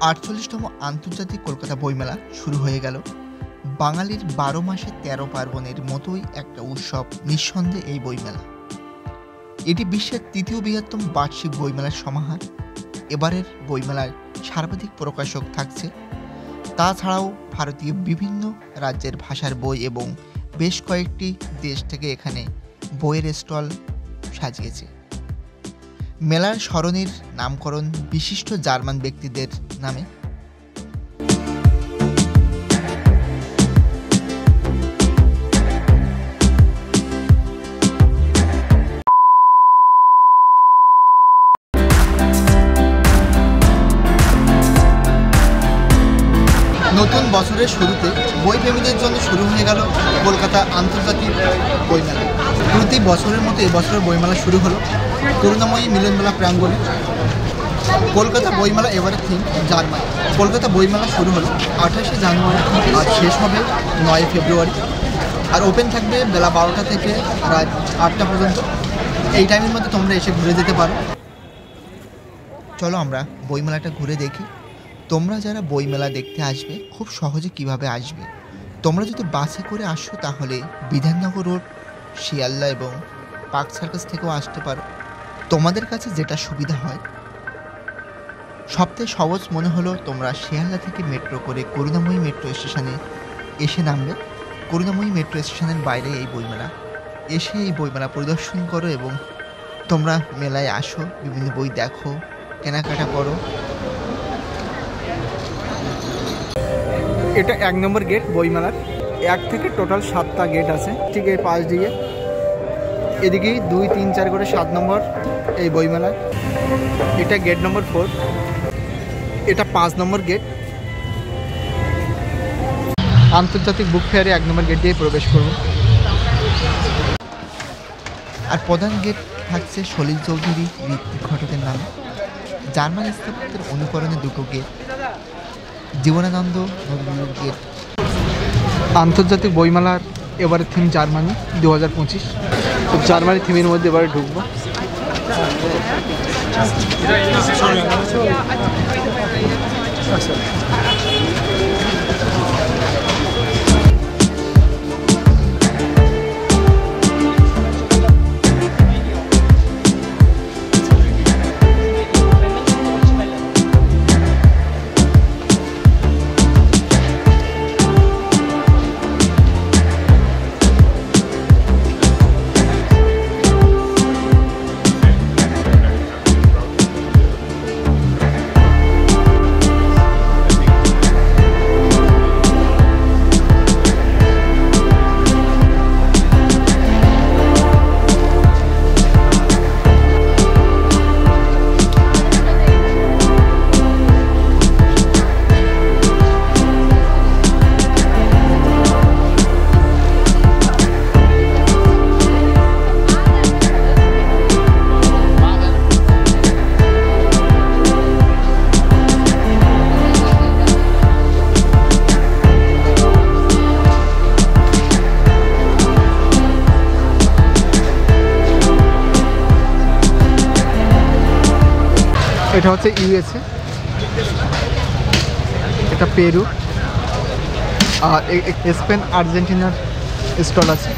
৪৮তম আন্তর্জাতিক কলকাতা বইমেলা শুরু হয়ে গেল। বাঙালির ১২ মাসে ১৩ পার্বণের মতোই একটা উৎসব নিঃসন্দেহে এই বইমেলা। এটি বিশ্বের তৃতীয় বৃহত্তম বার্ষিক বইমেলার সমাহার। এবারের বইমেলার সর্বাধিক প্রকাশক থাকছে। তাছাড়াও ভারতীয় বিভিন্ন রাজ্যের ভাষার বই এবং বেশ কয়েকটি দেশ থেকে এখানে বইয়ের স্টল সাজিয়েছে। মেলার সরণির নামকরণ বিশিষ্ট জার্মান ব্যক্তিদের নামে। নতুন বছরের শুরুতে বইপ্রেমীদের জন্য শুরু হয়ে গেল কলকাতা আন্তর্জাতিক বইমেলা। প্রতি বছরের মতো এবছরের বইমেলা শুরু হলো করুণাময়ী মিলনমেলা প্রাঙ্গণে। কলকাতা বইমেলা এবারের থিম জার্মানি। কলকাতা বইমেলা শুরু হলো ২৮শে জানুয়ারি আর শেষ হবে ৯ ফেব্রুয়ারি। আর ওপেন থাকবে বেলা ১২টা থেকে রাত ৮টা পর্যন্ত। এই টাইমের মধ্যে তোমরা এসে ঘুরে যেতে পারো। চলো আমরা বইমেলাটা ঘুরে দেখি। তোমরা যারা বইমেলা দেখতে আসবে খুব সহজে কিভাবে আসবে, তোমরা যদি বাসে করে আসো তাহলে বিধাননগর রোড, শিয়ালদা এবং পার্ক সার্কাস থেকেও আসতে পারো। তোমাদের কাছে যেটা সুবিধা হয়। সবথেকে সহজ মনে হলো তোমরা শিয়ালদা থেকে মেট্রো করে করুণাময়ী মেট্রো স্টেশনে এসে নামবে। করুণাময়ী মেট্রো স্টেশনের বাইরে এই বইমেলা। এসে এই বইমেলা পরিদর্শন করো এবং তোমরা মেলায় আসো, বিভিন্ন বই দেখো, কেনাকাটা করো। এটা ১ নম্বর গেট বইমেলার। ১ থেকে টোটাল ৭টা গেট আছে। ঠিক এই পাশ দিয়ে এদিকেই ২, ৩, ৪ করে ৭ নম্বর এই বইমেলা। এটা গেট নম্বর 4। এটা ৫ নম্বর গেট। আন্তর্জাতিক বুক ফেয়ারে ১ নম্বর গেট দিয়ে প্রবেশ করব। আর প্রধান গেট থাকছে সলিল চৌধুরী ঋত্বিক ঘটকের নামে। জার্মান স্থাপত্যের অনুকরণে ২টো গেট। জীবনানন্দ নজরুলের গেট। আন্তর্জাতিক বইমেলার এবারে থিম জার্মানি ২০২৫। তো জার্মানি থিমের মধ্যে এবারে ঢুকবো। এটা হচ্ছে ইউএসএ, এটা পেরু, আর স্পেন, আর্জেন্টিনার স্টল আছে।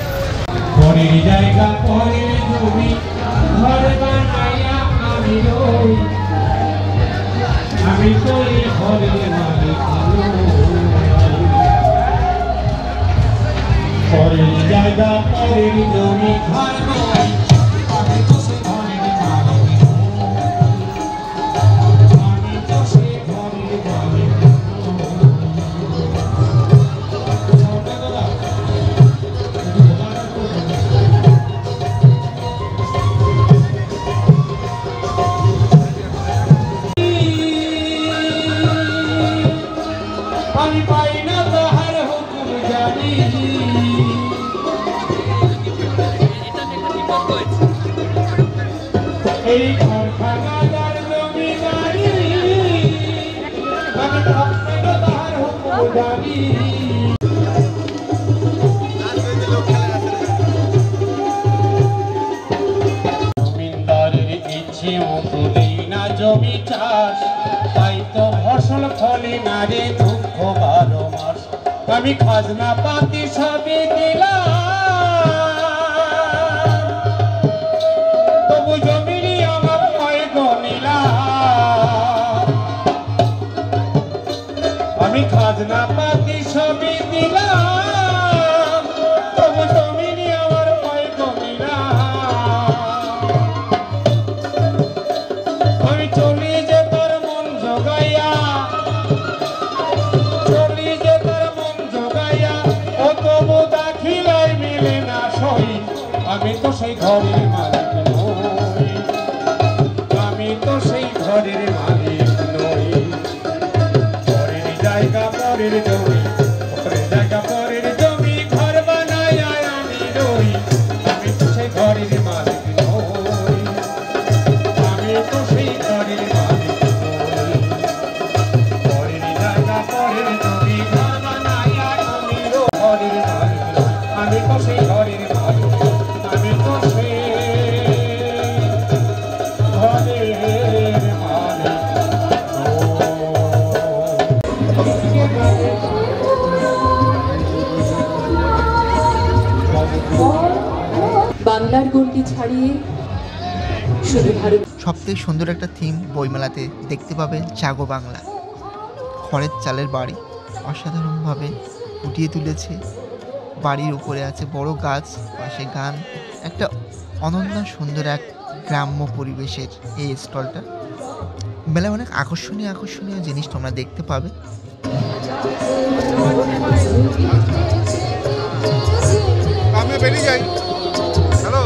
তুলি না জমি চাষ, তাই তো ফসল ফলে না রে দুঃখ 12 মাস। আমি খাজনা পাতি সবই দিলাম, তবু জমিরই আমার হয় গনিলাম। আমি খাজনা পাতি সবই দিলাম, তবু জমিরই আমার হয় গনিলাম। আমি চলি যে তোর মন জোগাইয়া, চলি যে তোর মন জোগাইয়া, ও তবু দাখিলাই মিলে না সই। আমি তো সেই ঘরের মালিক নই, আমি তো সেই ঘরের মালিক নই। পরের জায়গা পরের জমি, পরের জায়গা পরের জমি, ঘর বানায় আমি রই। আমি তো সেই ঘরের মালিক নই, আমি তো সেই ঘরের মালিক নই। পরের জায়গা পরের জমি, ঘর বানায় আমি রই। ঘরের মালিক নই, আমি তো সেই ঘরের মালিক নই, আমি তো সেই ঘরের মালিক নই। বাংলার গণ্ডি ছাড়িয়ে শুধু ভারত। সবথেকে সুন্দর একটা থিম বইমেলাতে দেখতে পাবেন জাগো বাংলা। খড়ের চালের বাড়ি অসাধারণভাবে ফুটিয়ে তুলেছে। বাড়ির উপরে আছে বড় গাছ, পাশে গান, একটা অনন্য সুন্দর এক গ্রাম্য পরিবেশের এই স্টলটা। মেলায় অনেক আকর্ষণীয় জিনিস তোমরা দেখতে পাবে। আমি বেরিয়ে যাই। হ্যালো,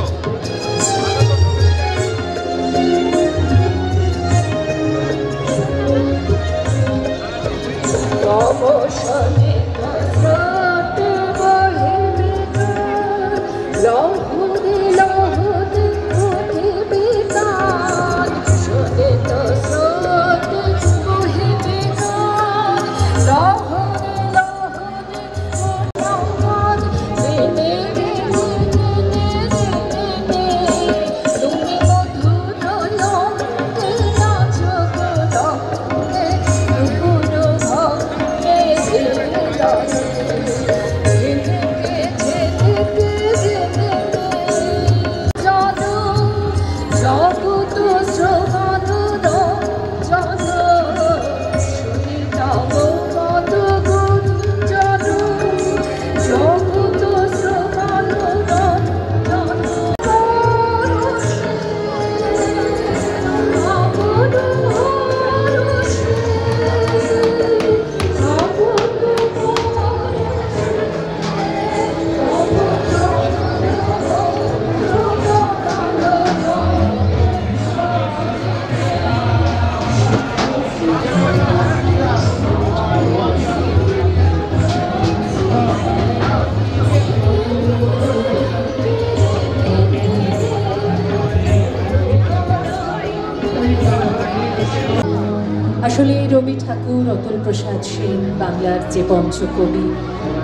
আসলে রবি ঠাকুর, অতুল প্রসাদ সেন, বাংলার যে পঞ্চকবি,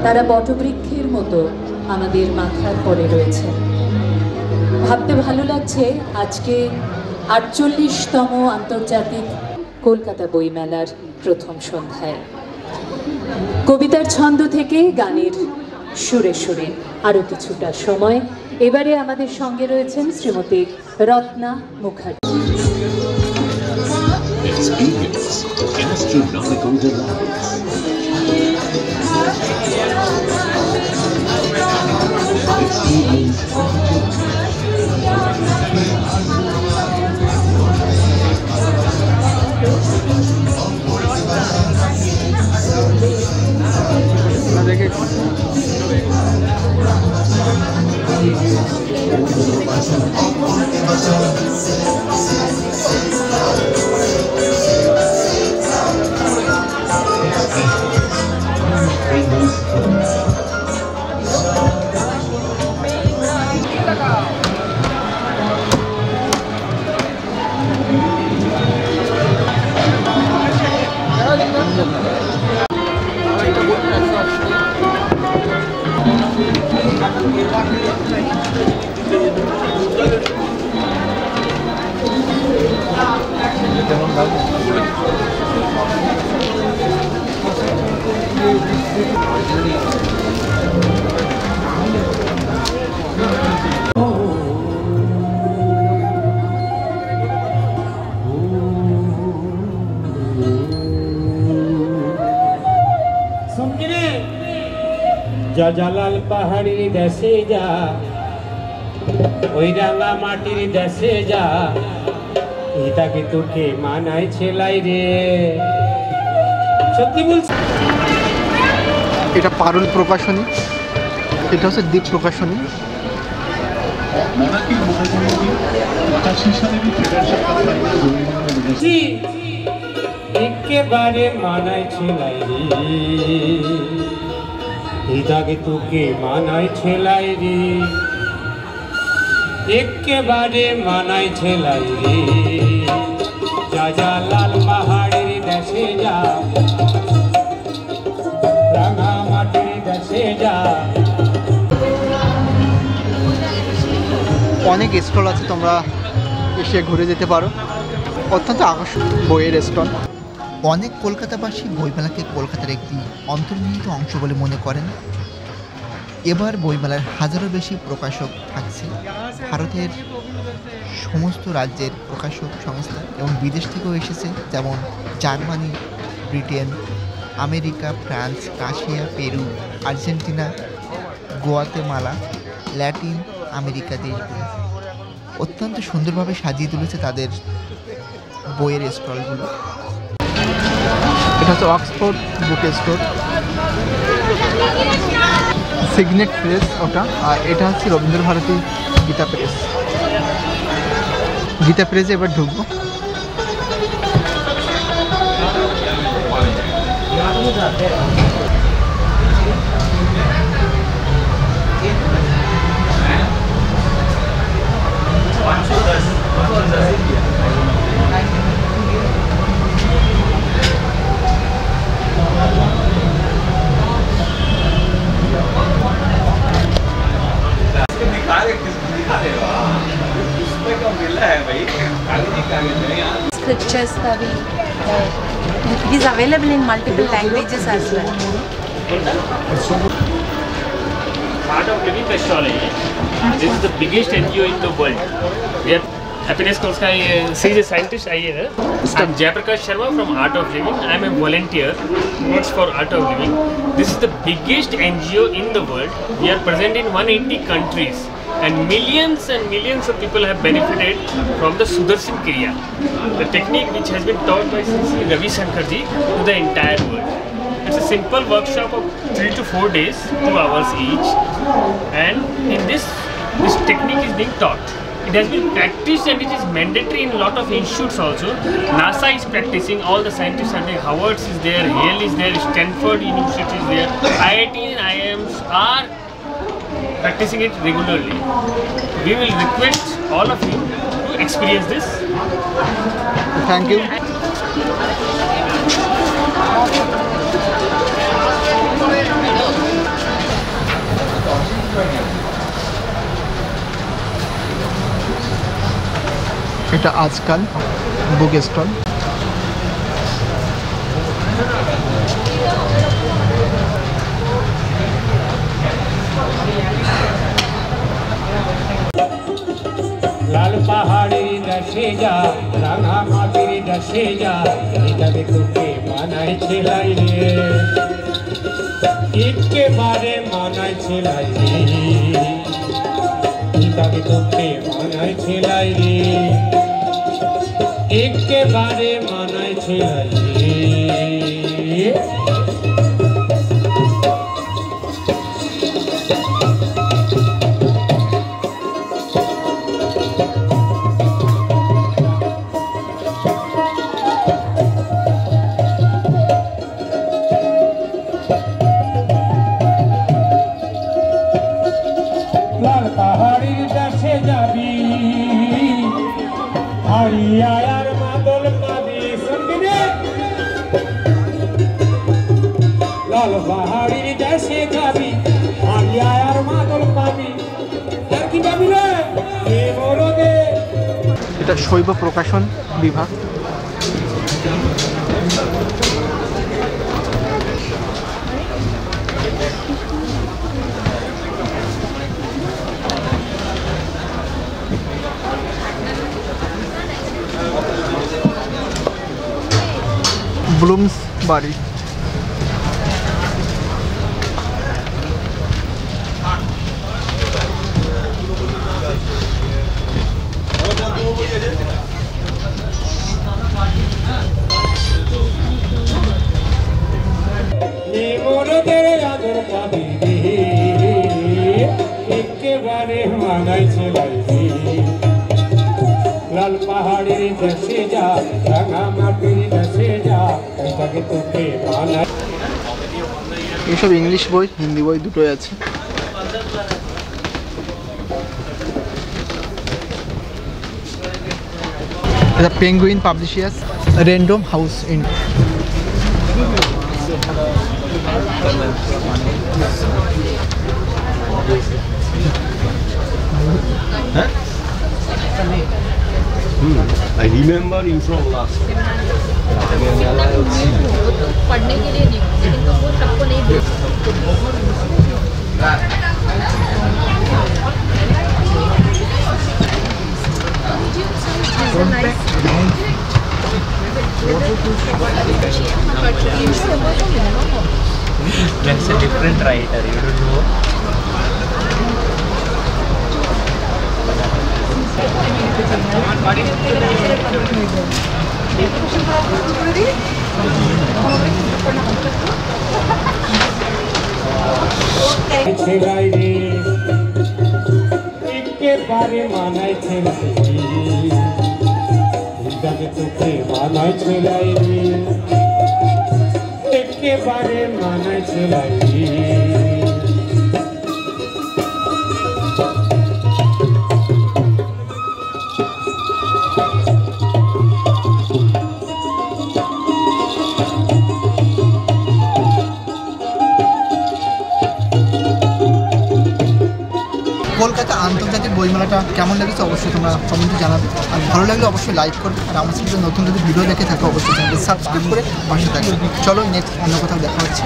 তারা বটবৃক্ষের মতো আমাদের মাথার পরে রয়েছে। ভাবতে ভালো লাগছে আজকে ৪৮তম আন্তর্জাতিক কলকাতা বইমেলার প্রথম সন্ধ্যায় কবিতার ছন্দ থেকে গানের সুরে সুরে আরও কিছুটা সময়। এবারে আমাদের সঙ্গে রয়েছেন Shrimati Ratna Mukherjee. Experience astronomical delights. Experience যা জালাল পাহাড়ির দেশে যা, ওই রাঙা মাটির দেশে যা, এটাকে তোকে মানায় ছেলাই রে। সত্যি বলছি। এটা পারুল প্রকাশনী, এটা হচ্ছে দ্বীপ প্রকাশনী। একেবারে মানায় ছেলাই রে, এটাকে তোকে মানায় ছেলাই রে, একেবারে মানায় ছেলাই রে। যা জালাল পাহাড়ের দেশে যা, রাঙা মাটির দেশে যা। অনেক স্টল আছে, তোমরা এসে ঘুরে যেতে পারো। অত্যন্ত আকর্ষণীয় বইয়ের স্টল। অনেক কলকাতাবাসী বইমেলাকে কলকাতার একটি অন্তর্নিহিত অংশ বলে মনে করেন। এবার বইমেলার হাজারো বেশি প্রকাশক থাকছে। ভারতের সমস্ত রাজ্যের প্রকাশক সংস্থা এবং বিদেশ থেকেও এসেছে, যেমন Germany, Britain, America, France, Russia, Peru, Argentina, Guatemala, Latin America দেশগুলো অত্যন্ত সুন্দরভাবে সাজিয়ে তুলেছে তাদের বইয়ের স্টলগুলো। এটা হচ্ছে Oxford book store, signet press ওটা, আর এটা হচ্ছে রবীন্দ্র ভারতী গীতা প্রেস। গীতা প্রেসে এবার ঢুকবো। Scriptures का भी it is available in multiple languages as well. Art of Living का स्टॉल है ये। This is the biggest NGO in the world. We are happiness course का she is a scientist आई है। I'm Jayaprakash Sharma from Art of Living. I am a volunteer works for Art of Living. This is the biggest NGO in the world. We are present in 180 countries. And millions of people have benefited from the Sudarshan Kriya, the technique which has been taught by Sri Ravi Shankar ji to the entire world. It's a simple workshop of 3 to 4 days, 2 hours each, and in this technique is being taught. It has been practiced and it is mandatory in a lot of institutes also. NASA is practicing, all the scientists are there, Howard is there, Yale is there, Stanford University is there, IITs and IIMs are practicing it regularly. We will request all of you to experience this. Thank you. এটা আজকাল book stall. লাল পাহাড়ের দেশে যা, রাঙা মাটির দেশে যা, এটাকে তোকে মানায় ছেলাই রে, একেবারে মানায় ছেলাই রে, এটাকে তোকে মানায় ছেলাই রে, একেবারে মানায় ছেলাই রে। পাহাড়ির দেশে যাবি, হারিয়ার মাদল পাবি, সঙ্গিনে লাল পাহাড়ির দেশে যাবি, হারিয়ার মাদল পাবি, আর কি পাবি রে এ বড়দে। এটা শৈব প্রকাশন বিভাগ। ব্লুমস বাড়ি। মোরদের আদর পাবি একেবারে মানাইছে লাইবি লাল পাহাড়ের দেশে যা রাঙা মাটির দেশে যা এটাকে তোকে মানাই। এইসব ইংলিশ বই, হিন্দি বই দুটোই আছে। এটা penguin publishers, random house in. I remember you from last. पढ़ने के लिए नहीं लेकिन तुम वो सबको नहीं दे That's a different writer, you don't know. ছেলাই রে একেবারে মানাইছে লাইবি এটাকে তোকে মানাই ছেলাই রে একেবারে মানাইছে লাইবি। কলকাতা আন্তর্জাতিক বইমেলাটা কেমন লেগেছে অবশ্যই তোমরা কমেন্টে জানাবে। আর ভালো লাগলে অবশ্যই লাইক করবে। আর আমার সাথে নতুন যদি ভিডিও দেখে থাকে অবশ্যই চ্যানেলটি সাবস্ক্রাইব করে পাশে থাকবে। চলো নেক্সট অন্য কোথাও দেখা হচ্ছে।